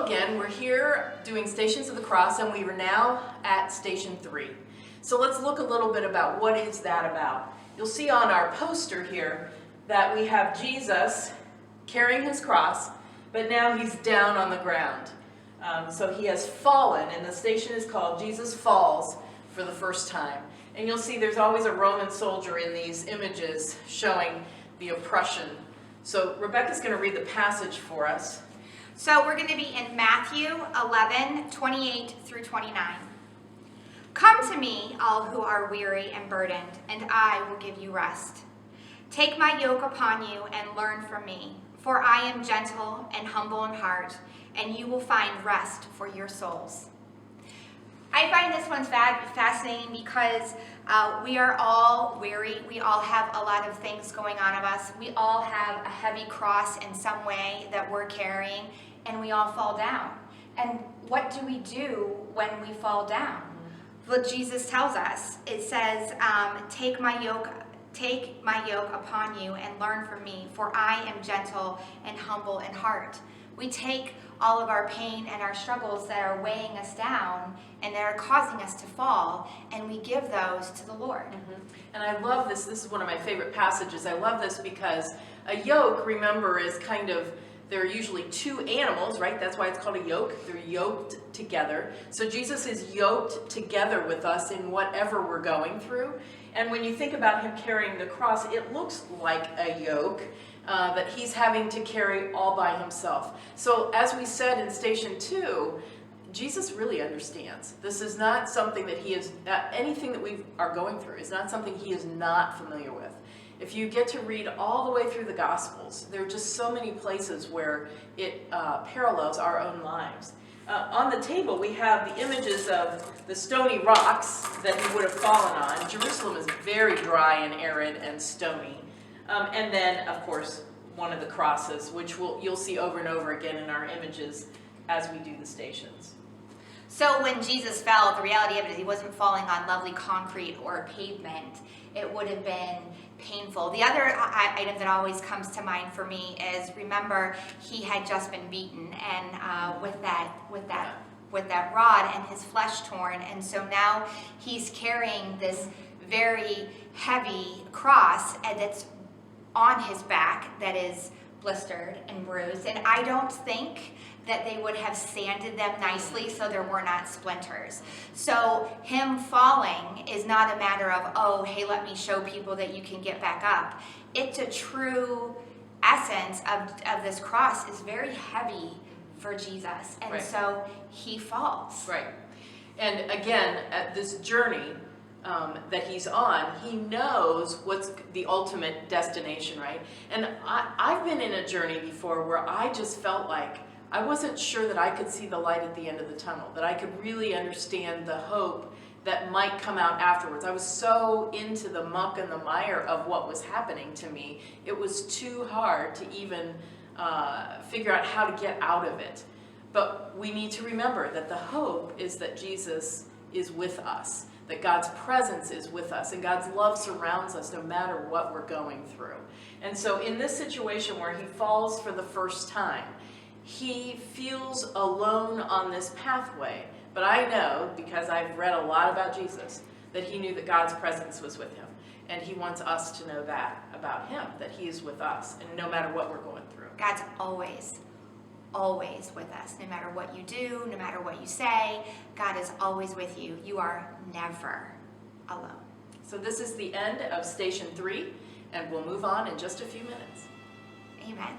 again, we're here doing Stations of the Cross, and we are now at Station 3. So let's look a little bit about what is that about. You'll see on our poster here that we have Jesus carrying his cross, but now he's down on the ground. So he has fallen, and the station is called Jesus Falls for the first time. And you'll see there's always a Roman soldier in these images showing the oppression. So Rebecca's going to read the passage for us. So we're going to be in Matthew 11:28 through 29. Come to me, all who are weary and burdened, and I will give you rest. Take my yoke upon you and learn from me, for I am gentle and humble in heart, and you will find rest for your souls. I find this one fascinating because we are all weary. We all have a lot of things going on of us. We all have a heavy cross in some way that we're carrying, and we all fall down. And what do we do when we fall down? Well, Jesus tells us. It says, take my yoke upon you and learn from me, for I am gentle and humble in heart. We take all of our pain and our struggles that are weighing us down and that are causing us to fall, and we give those to the Lord. Mm-hmm. And I love this. This is one of my favorite passages. I love this because a yoke, remember, is kind of, there are usually two animals, right? That's why it's called a yoke. They're yoked together. So Jesus is yoked together with us in whatever we're going through. And when you think about him carrying the cross, it looks like a yoke that he's having to carry all by himself. So as we said in Station 2, Jesus really understands. This is not something that he is, anything that we are going through is not something he is not familiar with. If you get to read all the way through the Gospels, there are just so many places where it parallels our own lives. On the table, we have the images of the stony rocks that he would have fallen on. Jerusalem is very dry and arid and stony. And then, of course, one of the crosses, which you'll see over and over again in our images as we do the stations. So when Jesus fell, the reality of it is he wasn't falling on lovely concrete or pavement. It would have been painful. The other item that always comes to mind for me is, remember, he had just been beaten, and with that rod and his flesh torn, and so now he's carrying this very heavy cross, and it's on his back that is blistered and bruised. And I don't think that they would have sanded them nicely so there were not splinters. So him falling is not a matter of, oh, hey, let me show people that you can get back up. It's a true essence of this cross is very heavy for Jesus. And right. So he falls. Right. And again, at this journey that he's on, he knows what's the ultimate destination, right? And I've been in a journey before where I just felt like I wasn't sure that I could see the light at the end of the tunnel, that I could really understand the hope that might come out afterwards. I was so into the muck and the mire of what was happening to me, it was too hard to even figure out how to get out of it. But we need to remember that the hope is that Jesus is with us, that God's presence is with us, and God's love surrounds us no matter what we're going through. And so in this situation where he falls for the first time, he feels alone on this pathway. But I know, because I've read a lot about Jesus, that he knew that God's presence was with him. And he wants us to know that about him, that he is with us, and no matter what we're going through. God's always with us. No matter what you do, no matter what you say, God is always with you. You are never alone. So this is the end of Station 3, and we'll move on in just a few minutes. Amen.